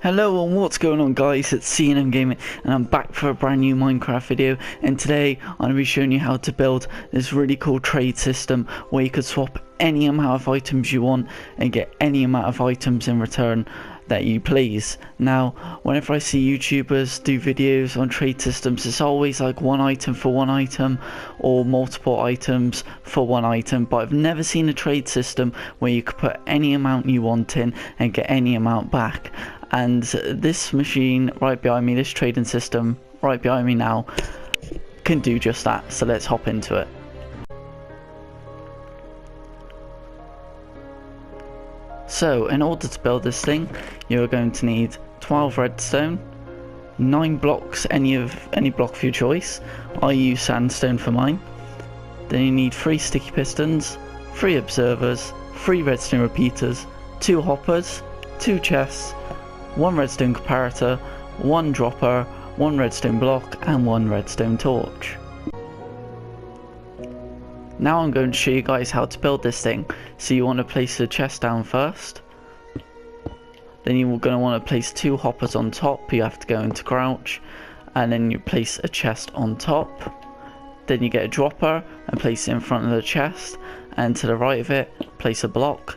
Hello and what's going on guys, it's C&M Gaming and I'm back for a brand new Minecraft video, and today I'm going to be showing you how to build this really cool trade system where you could swap any amount of items you want and get any amount of items in return that you please. Now, whenever I see YouTubers do videos on trade systems, it's always like one item for one item or multiple items for one item, but I've never seen a trade system where you could put any amount you want in and get any amount back. And this machine right behind me, this trading system right behind me now, can do just that. So let's hop into it. So in order to build this thing, you're going to need 12 redstone, 9 blocks, any block of your choice. I use sandstone for mine. Then you need 3 sticky pistons, 3 observers, 3 redstone repeaters, 2 hoppers, 2 chests, 1 redstone comparator, 1 dropper, 1 redstone block and 1 redstone torch. Now I'm going to show you guys how to build this thing. So you want to place the chest down first. Then you're going to want to place 2 hoppers on top. You have to go into crouch. And then you place a chest on top. Then you get a dropper and place it in front of the chest. And to the right of it, place a block.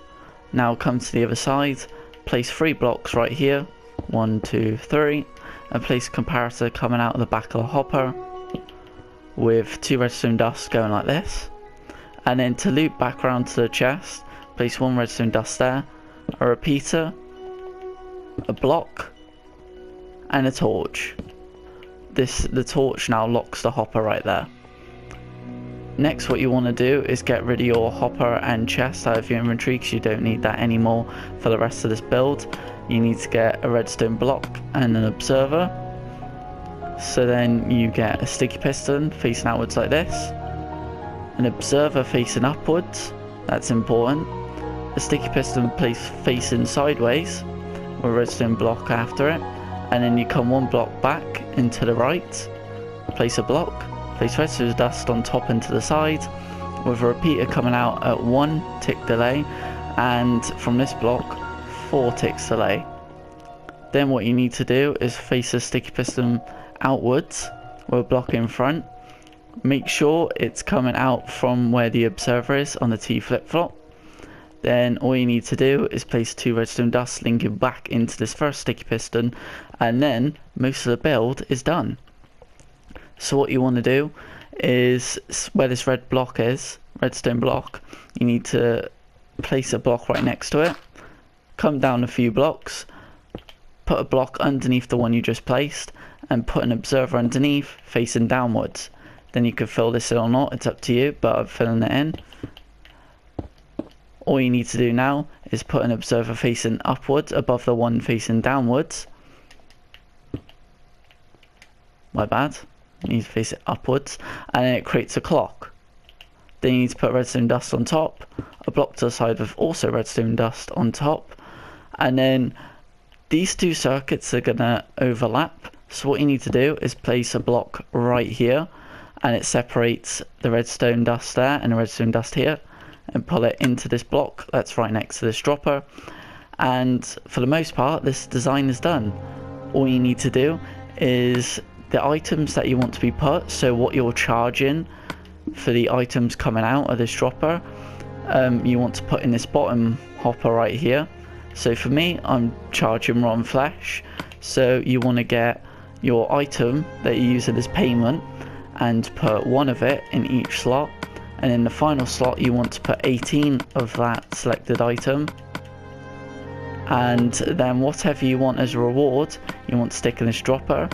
Now come to the other side. Place 3 blocks right here. 1, 2, 3. And place a comparator coming out of the back of the hopper. With 2 redstone dust going like this. And then to loop back around to the chest, place 1 redstone dust there, a repeater, a block, and a torch. The torch now locks the hopper right there. Next, what you want to do is get rid of your hopper and chest out of your inventory because you don't need that anymore for the rest of this build. You need to get a redstone block and an observer. So then you get a sticky piston facing outwards like this. An observer facing upwards, that's important. A sticky piston placed facing sideways with a redstone block after it. And then you come 1 block back into the right, place a block, place redstone dust on top and to the side with a repeater coming out at 1 tick delay, and from this block 4 ticks delay. Then what you need to do is face the sticky piston outwards with a block in front. Make sure it's coming out from where the observer is on the T flip-flop. Then all you need to do is place 2 redstone dust linking back into this first sticky piston, and then most of the build is done. So what you want to do is, where this red block is, redstone block, you need to place a block right next to it. Come down a few blocks, put a block underneath the one you just placed, and put an observer underneath facing downwards. Then you can fill this in or not, it's up to you, but I'm filling it in. All you need to do now is put an observer facing upwards above the one facing downwards. My bad. You need to face it upwards, and then it creates a clock. Then you need to put redstone dust on top, a block to the side with also redstone dust on top, and then these 2 circuits are gonna overlap. So what you need to do is place a block right here, and it separates the redstone dust there and the redstone dust here, and pull it into this block that's right next to this dropper. And for the most part, this design is done. All you need to do is the items that you want to be put, so what you're charging for the items coming out of this dropper, you want to put in this bottom hopper right here. So for me, I'm charging rotten flesh, so you want to get your item that you use as payment and put 1 of it in each slot, and in the final slot you want to put 18 of that selected item, and then whatever you want as a reward you want to stick in this dropper,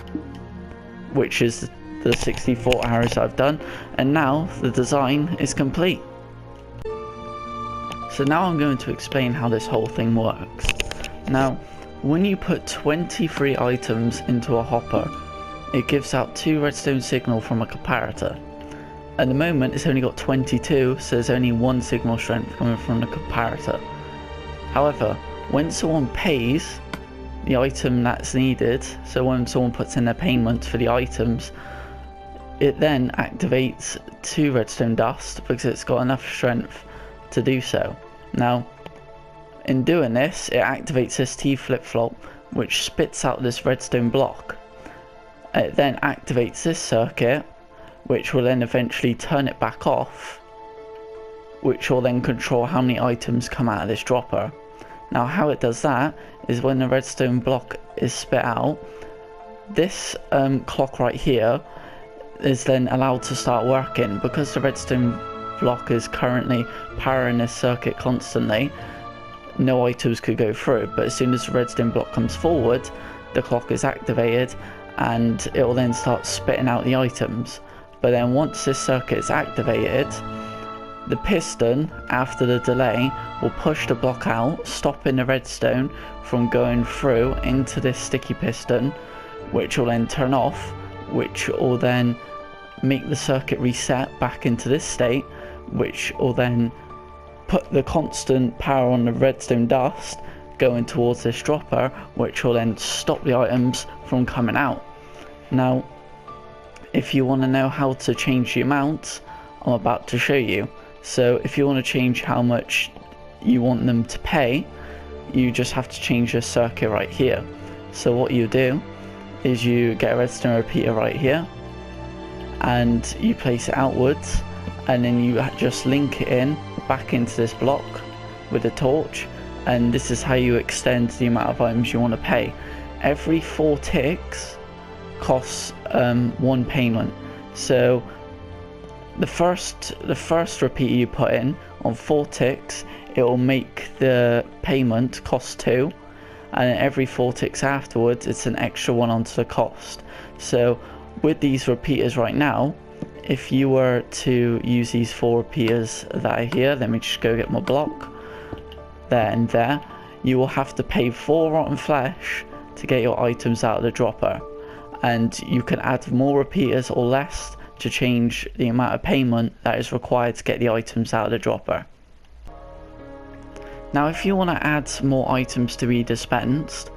which is the 64 arrows I've done. And now the design is complete. So now I'm going to explain how this whole thing works. Now, when you put 23 items into a hopper, it gives out 2 redstone signal from a comparator. At the moment it's only got 22, so there's only 1 signal strength coming from the comparator. However, when someone pays the item that's needed, so when someone puts in their payment for the items, it then activates 2 redstone dust because it's got enough strength to do so. Now, in doing this, it activates this T flip-flop which spits out this redstone block. It then activates this circuit, which will then eventually turn it back off, which will then control how many items come out of this dropper. Now how it does that is when the redstone block is spit out, this clock right here is then allowed to start working. Because the redstone block is currently powering this circuit constantly, no items could go through, but as soon as the redstone block comes forward, the clock is activated and it will then start spitting out the items. But then once this circuit is activated, the piston, after the delay, will push the block out, stopping the redstone from going through into this sticky piston, which will then turn off, which will then make the circuit reset back into this state, which will then put the constant power on the redstone dust going towards this dropper, which will then stop the items from coming out. Now, if you want to know how to change the amounts, I'm about to show you. So if you want to change how much you want them to pay, you just have to change the circuit right here. So what you do is you get a redstone repeater right here and you place it outwards, and then you just link it in back into this block with a torch, and this is how you extend the amount of items you want to pay. Every 4 ticks costs 1 payment. So the first repeater you put in on 4 ticks, it will make the payment cost 2, and then every 4 ticks afterwards it's an extra 1 onto the cost. So with these repeaters right now, if you were to use these 4 repeaters that are here, let me just go get my block, there and there, you will have to pay 4 rotten flesh to get your items out of the dropper, and you can add more repeaters or less to change the amount of payment that is required to get the items out of the dropper. Now if you want to add more items to be dispensed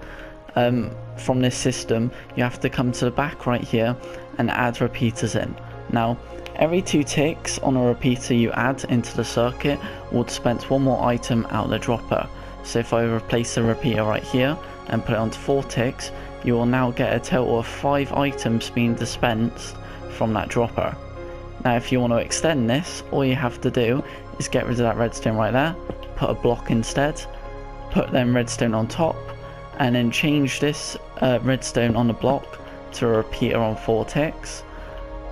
from this system, you have to come to the back right here and add repeaters in. Now every 2 ticks on a repeater you add into the circuit will dispense 1 more item out of the dropper. So if I replace the repeater right here and put it onto 4 ticks, you will now get a total of 5 items being dispensed from that dropper. Now if you want to extend this, all you have to do is get rid of that redstone right there, put a block instead, put them redstone on top, and then change this redstone on the block to a repeater on 4 ticks.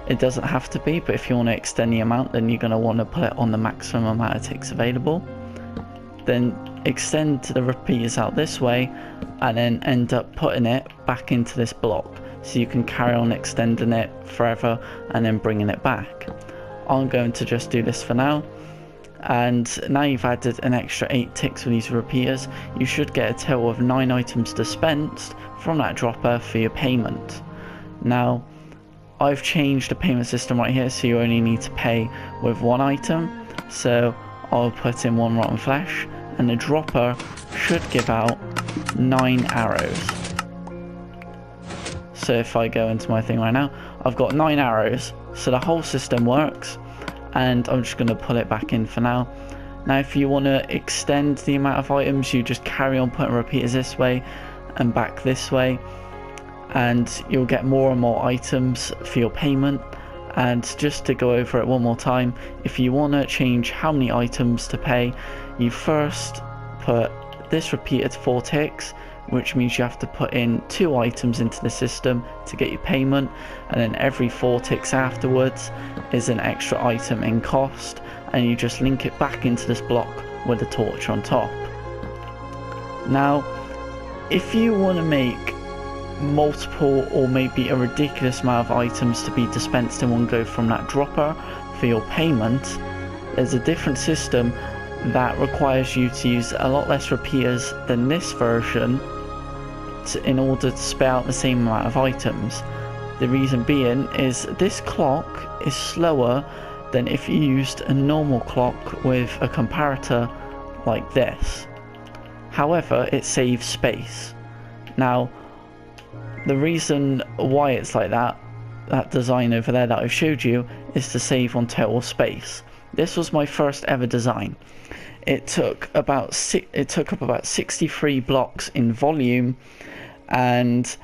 It doesn't have to be, but if you want to extend the amount, then you're going to want to put it on the maximum amount of ticks available. Then extend the repeaters out this way, and then end up putting it back into this block, so you can carry on extending it forever and then bringing it back. I'm going to just do this for now, and now you've added an extra 8 ticks with these repeaters, you should get a total of 9 items dispensed from that dropper for your payment. Now I've changed the payment system right here, so you only need to pay with 1 item, so I'll put in 1 rotten flesh, and the dropper should give out 9 arrows. So if I go into my thing right now, I've got 9 arrows, so the whole system works, and I'm just going to pull it back in for now. Now if you want to extend the amount of items, you just carry on putting repeaters this way and back this way, and you'll get more and more items for your payment. And just to go over it one more time, if you want to change how many items to pay, you first put this repeater to 4 ticks, which means you have to put in 2 items into the system to get your payment, and then every 4 ticks afterwards is an extra item in cost, and you just link it back into this block with a torch on top. Now if you want to make multiple or maybe a ridiculous amount of items to be dispensed in one go from that dropper for your payment, there's a different system that requires you to use a lot less repeaters than this version in order to spit out the same amount of items. The reason being is this clock is slower than if you used a normal clock with a comparator like this. However, it saves space. Now the reason why it's like that design over there that I've showed you, is to save on total space. This was my first ever design. It took up about 63 blocks in volume, and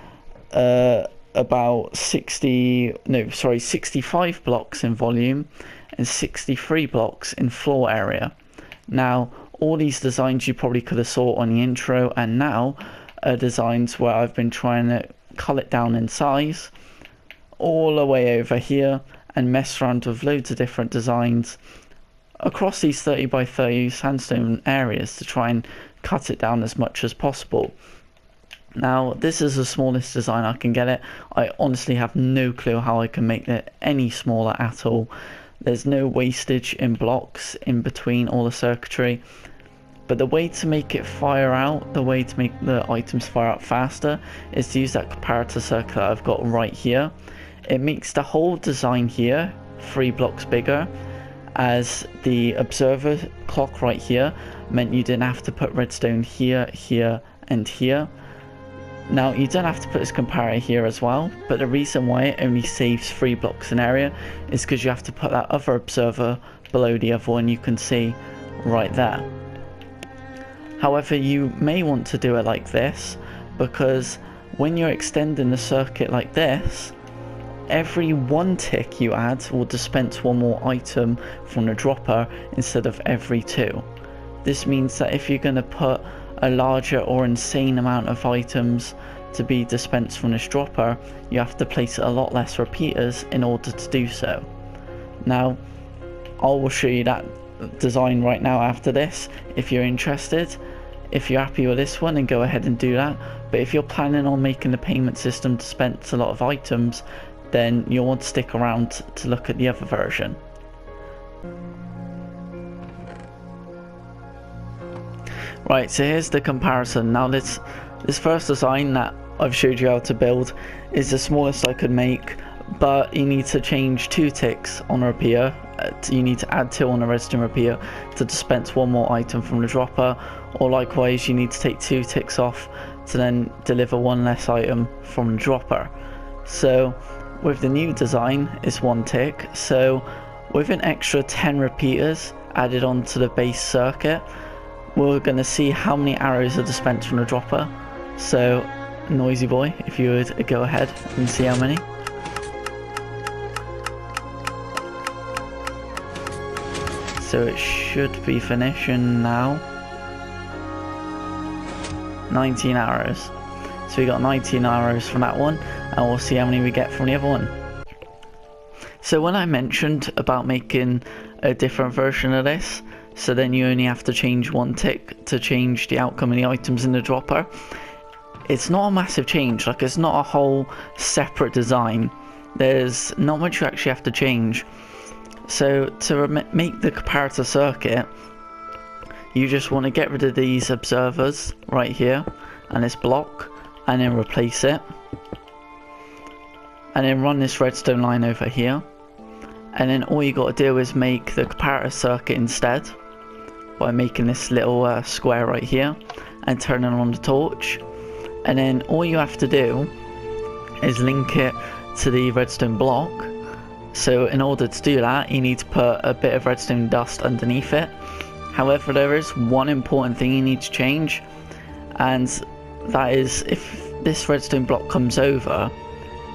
about 65 blocks in volume and 63 blocks in floor area. Now, all these designs you probably could have saw on the intro, and now are designs where I've been trying to cull it down in size all the way over here and mess around with loads of different designs across these 30 by 30 sandstone areas to try and cut it down as much as possible. Now, this is the smallest design I can get it. I honestly have no clue how I can make it any smaller at all. There's no wastage in blocks in between all the circuitry. But the way to make it fire out, the way to make the items fire out faster, is to use that comparator circuit that I've got right here. It makes the whole design here 3 blocks bigger, as the observer clock right here meant you didn't have to put redstone here, here, and here. Now, you don't have to put this comparator here as well, but the reason why it only saves 3 blocks in area is because you have to put that other observer below the other one you can see right there. However, you may want to do it like this, because when you're extending the circuit like this, every 1 tick you add will dispense 1 more item from the dropper instead of every 2. This means that if you're going to put a larger or insane amount of items to be dispensed from this dropper, you have to place a lot less repeaters in order to do so. Now, I will show you that design right now after this if you're interested. If you're happy with this one, then go ahead and do that. But if you're planning on making the payment system dispense a lot of items, then you'll want to stick around to look at the other version. Right, so here's the comparison. Now this first design that I've showed you how to build is the smallest I could make, but you need to change 2 ticks on a repeater. You need to add 2 on a redstone repeater to dispense 1 more item from the dropper, or likewise you need to take 2 ticks off to then deliver 1 less item from the dropper. So with the new design it's 1 tick, so with an extra 10 repeaters added onto the base circuit, we're going to see how many arrows are dispensed from the dropper. So, Noisy Boy, if you would go ahead and see how many. So it should be finishing now. 19 arrows. So we got 19 arrows from that one, and we'll see how many we get from the other one. So when I mentioned about making a different version of this, so then you only have to change 1 tick to change the outcome of the items in the dropper, it's not a massive change. Like, it's not a whole separate design. There's not much you actually have to change. So to make the comparator circuit, you just want to get rid of these observers right here and this block, and then replace it, and then run this redstone line over here, and then all you got to do is make the comparator circuit instead by making this little square right here and turning on the torch. And then all you have to do is link it to the redstone block. So in order to do that, you need to put a bit of redstone dust underneath it. However, there is one important thing you need to change, and that is if this redstone block comes over,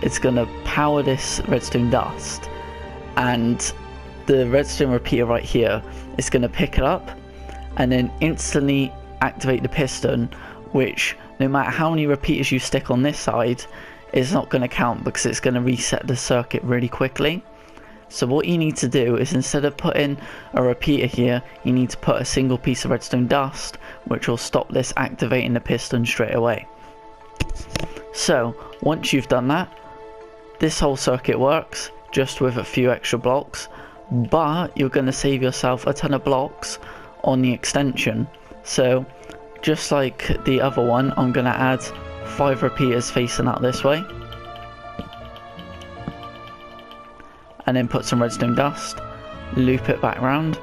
it's going to power this redstone dust, and the redstone repeater right here is going to pick it up and then instantly activate the piston, which no matter how many repeaters you stick on this side, is not going to count because it's going to reset the circuit really quickly. So what you need to do is, instead of putting a repeater here, you need to put a single piece of redstone dust, which will stop this activating the piston straight away. So once you've done that, this whole circuit works just with a few extra blocks, but you're going to save yourself a ton of blocks on the extension. So just like the other one, I'm going to add 5 repeaters facing out this way, and then put some redstone dust, loop it back round,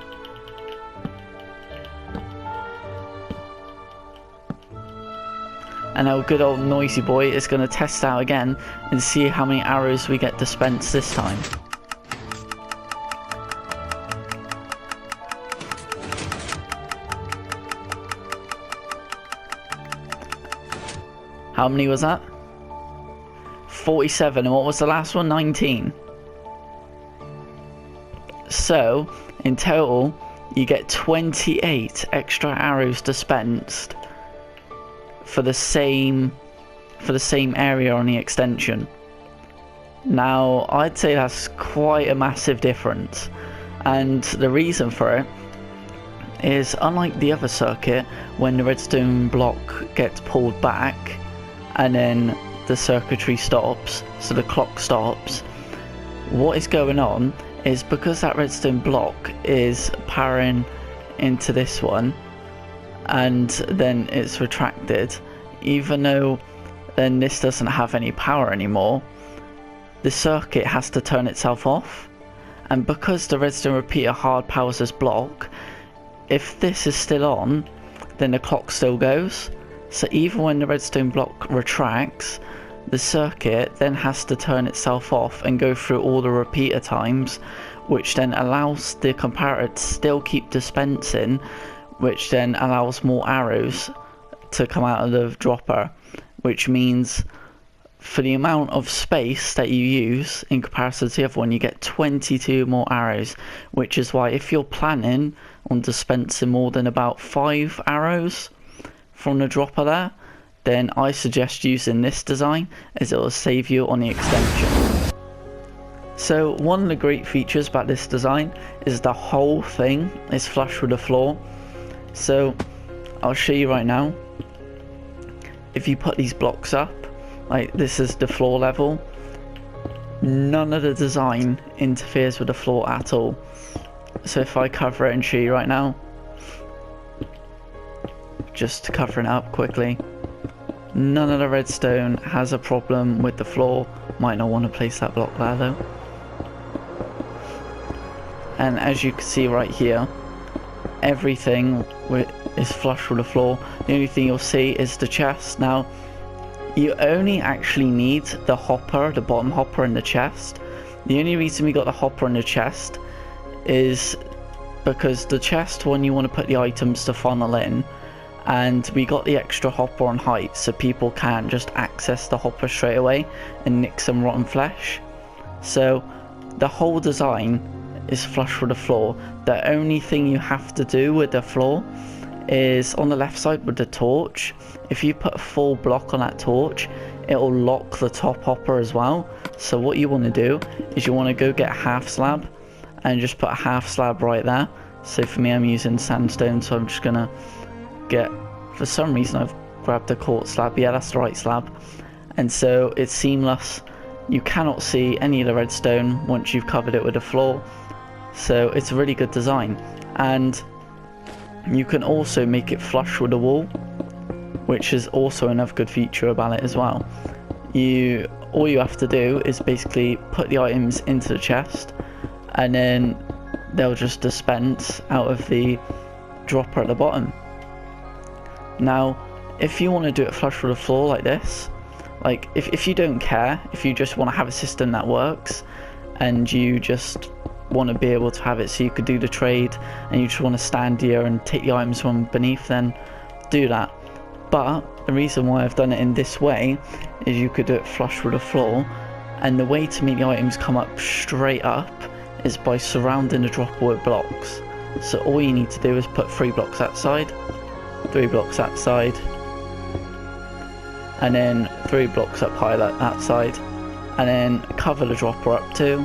and our good old Noisy Boy is going to test out again and see how many arrows we get dispensed this time. How many was that? 47. And what was the last one? 19. So, in total, you get 28 extra arrows dispensed for the same area on the extension. Now, I'd say that's quite a massive difference, and the reason for it is, unlike the other circuit, when the redstone block gets pulled back and then the circuitry stops, so the clock stops, what is going on is, because that redstone block is powering into this one and then it's retracted, even though then this doesn't have any power anymore, the circuit has to turn itself off. And because the redstone repeater hard powers this block, if this is still on, then the clock still goes. So even when the redstone block retracts, the circuit then has to turn itself off and go through all the repeater times, which then allows the comparator to still keep dispensing, which then allows more arrows to come out of the dropper, which means for the amount of space that you use in comparison to the other one, you get 22 more arrows, which is why if you're planning on dispensing more than about 5 arrows from the dropper there, then I suggest using this design, as it will save you on the extension. So one of the great features about this design is the whole thing is flush with the floor. So I'll show you right now. If you put these blocks up, like this is the floor level, none of the design interferes with the floor at all. So if I cover it and show you right now, just covering it up quickly, none of the redstone has a problem with the floor. Might not want to place that block there though. And as you can see right here, everything is flush with the floor. The only thing you'll see is the chest. Now, you only actually need the hopper, the bottom hopper in the chest. The only reason we got the hopper in the chest is because the chest, when you want to put the items to funnel in, and we got the extra hopper on height so people can't just access the hopper straight away and nick some rotten flesh. So the whole design is flush with the floor. The only thing you have to do with the floor is on the left side with the torch. If you put a full block on that torch, it will lock the top hopper as well. So what you want to do is you want to go get a half slab and just put a half slab right there. So for me, I'm using sandstone, so I'm just gonna get, for some reason I've grabbed a quartz slab. Yeah, that's the right slab. And so it's seamless. You cannot see any of the redstone once you've covered it with the floor. So it's a really good design. And you can also make it flush with the wall, which is also another good feature about it as well. All you have to do is basically put the items into the chest, and then they'll just dispense out of the dropper at the bottom. Now, if you want to do it flush with the floor like this, like if you don't care, if you just want to have a system that works, and you just want to be able to have it so you could do the trade, and you just want to stand here and take the items from beneath, then do that. But the reason why I've done it in this way is you could do it flush with the floor, and the way to make the items come up straight up is by surrounding the dropper with blocks. So all you need to do is put 3 blocks that side, 3 blocks that side, and then 3 blocks up high that side, and then cover the dropper up too.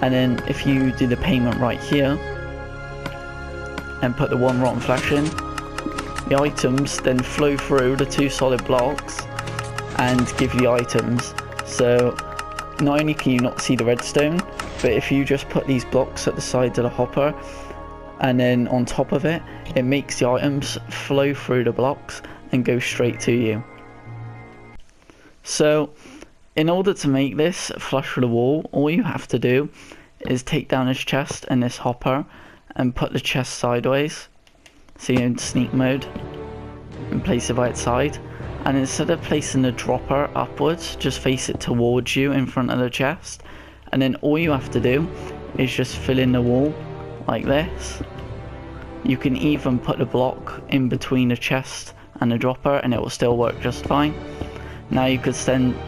And then if you do the payment right here and put the 1 rotten flesh in, the items then flow through the 2 solid blocks and give you the items. So not only can you not see the redstone, but if you just put these blocks at the sides of the hopper and then on top of it, it makes the items flow through the blocks and go straight to you. So in order to make this flush with the wall, all you have to do is take down this chest and this hopper and put the chest sideways, so you're in sneak mode, and place it by its side. And instead of placing the dropper upwards, just face it towards you in front of the chest. And then all you have to do is just fill in the wall like this. You can even put the block in between the chest and the dropper and it will still work just fine. Now you could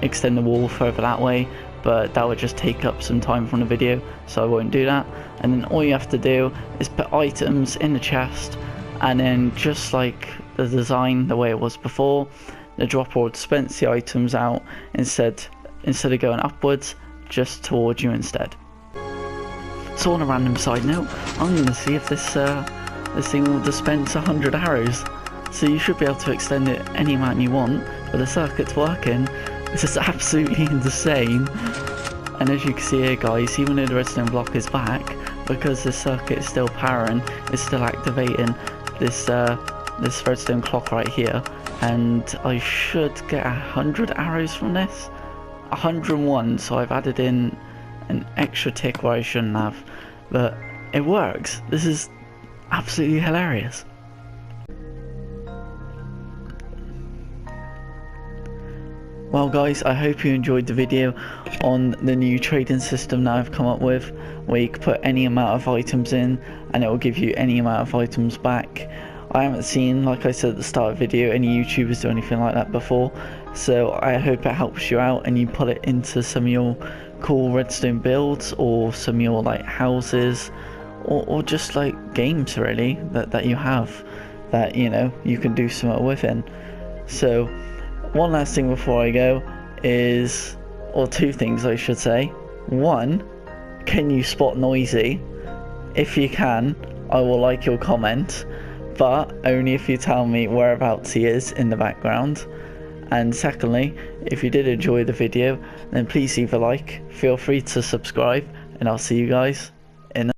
extend the wall further that way, but that would just take up some time from the video, so I won't do that. And then all you have to do is put items in the chest, and then just like the design, the way it was before, the dropper will dispense the items out instead of going upwards, just towards you instead. So on a random side note, I'm going to see if this thing will dispense 100 arrows. So you should be able to extend it any amount you want, but the circuit's working. This is absolutely insane. And as you can see here guys, even though the redstone block is back, because the circuit is still powering, it's still activating this redstone clock right here, and I should get 100 arrows from this. 101, so I've added in an extra tick where I shouldn't have, but it works. This is absolutely hilarious. Well guys, I hope you enjoyed the video on the new trading system that I've come up with, where you can put any amount of items in and it will give you any amount of items back. I haven't seen, like I said at the start of the video, any YouTubers do anything like that before, so I hope it helps you out and you put it into some of your cool redstone builds, or some of your like houses, or just like games really that you have that, you know, you can do something within. So one last thing before I go is, or two things I should say. One, can you spot Noisy? If you can, I will like your comment, but only if you tell me whereabouts he is in the background. And secondly, if you did enjoy the video, then please leave a like, feel free to subscribe, and I'll see you guys